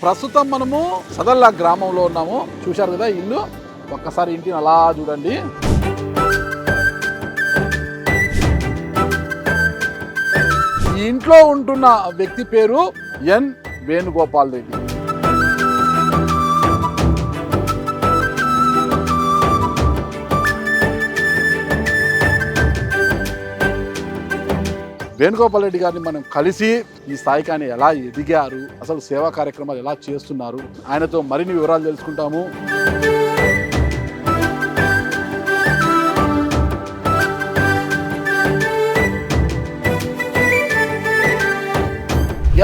ప్రస్తుతం మనము సదల్లా గ్రామంలో ఉన్నాము. చూశారు కదా ఇల్లు, ఒక్కసారి ఇంటిని అలా చూడండి. ఈ ఇంట్లో ఉంటున్న వ్యక్తి పేరు ఎన్ వేణుగోపాల్ రెడ్డి. వేణుగోపాల్ రెడ్డి గారిని మనం కలిసి ఈ స్థాయికి ఆయన ఎలా ఎదిగారు, అసలు సేవా కార్యక్రమాలు ఎలా చేస్తున్నారు, ఆయనతో మరిన్ని వివరాలు తెలుసుకుంటాము.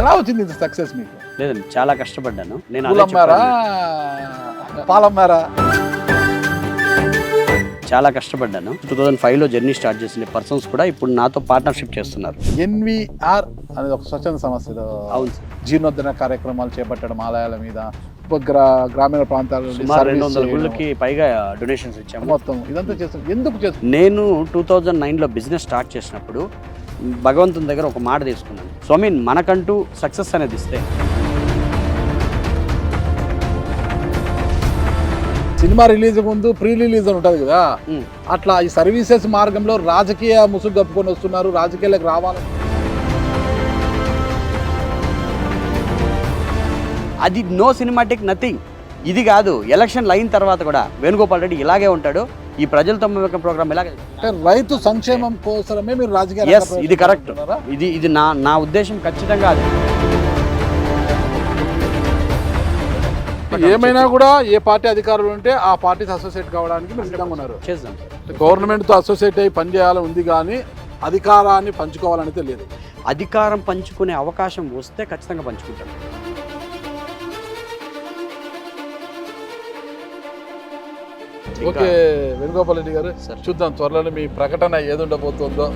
ఎలా వచ్చింది ఇంత సక్సెస్ మీకు? లేదండి, చాలా కష్టపడ్డాను నేను. పూలమ్మారా, పాలమ్మారా? చాలా కష్టపడ్డాను. 2005లో జర్నీ స్టార్ట్ చేసిన పర్సన్స్ కూడా ఇప్పుడు నాతో పార్ట్నర్షిప్ చేస్తున్నారు. ఎన్విఆర్ అనేది ఒక స్వచ్ఛంద సంస్థ. అవును సార్. జీర్ణోద్ధరణ కార్యక్రమాలు చేపట్టడం ఆలయాల మీద, గ్రామీణ ప్రాంతాల 200 గుళ్ళకి పైగా డొనేషన్స్ ఇచ్చాము. మొత్తం ఇదంతా చేస్తాం. ఎందుకు చేస్తాం? నేను 2009లో బిజినెస్ స్టార్ట్ చేసినప్పుడు భగవంతుని దగ్గర ఒక మాట తీసుకున్నాను. సో మనకంటూ సక్సెస్ అనేది ఇస్తే, సినిమా రిలీజ్ ముందు ప్రీ రిలీజ్ అని ఉంటుంది కదా, అట్లా ఈ సర్వీసెస్ మార్గంలో రాజకీయ ముసుగు కప్పుకొని వస్తున్నారు, రాజకీయాలకు రావాలని. అది నో సినిమాటిక్ నథింగ్. ఇది కాదు, ఎలక్షన్లు అయిన తర్వాత కూడా వేణుగోపాల్ రెడ్డి ఇలాగే ఉంటాడు. ఈ ప్రజలతో ప్రోగ్రామ్ ఇలాగే. రైతు సంక్షేమం కోసమే మీరు రాజకీయ. ఇది కరెక్ట్. ఇది నా ఉద్దేశం ఖచ్చితంగా అది. ఏమైనా కూడా ఏ పార్టీ అధికారులు ఉంటే ఆ పార్టీతో అసోసియేట్ కావడానికి మీరు సిద్ధంగా ఉన్నారు. చేద్దాం. గవర్నమెంట్తో అసోసియేట్ అయ్యి పనిచేయాలని ఉంది, కానీ అధికారాన్ని పంచుకోవాలనేది లేదు. అధికారం పంచుకునే అవకాశం వస్తే ఖచ్చితంగా పంచుకుంటాం. ఓకే వేణుగోపాల్ రెడ్డి గారు, చూద్దాం త్వరలోనే మీ ప్రకటన ఏది ఉండబోతుందో.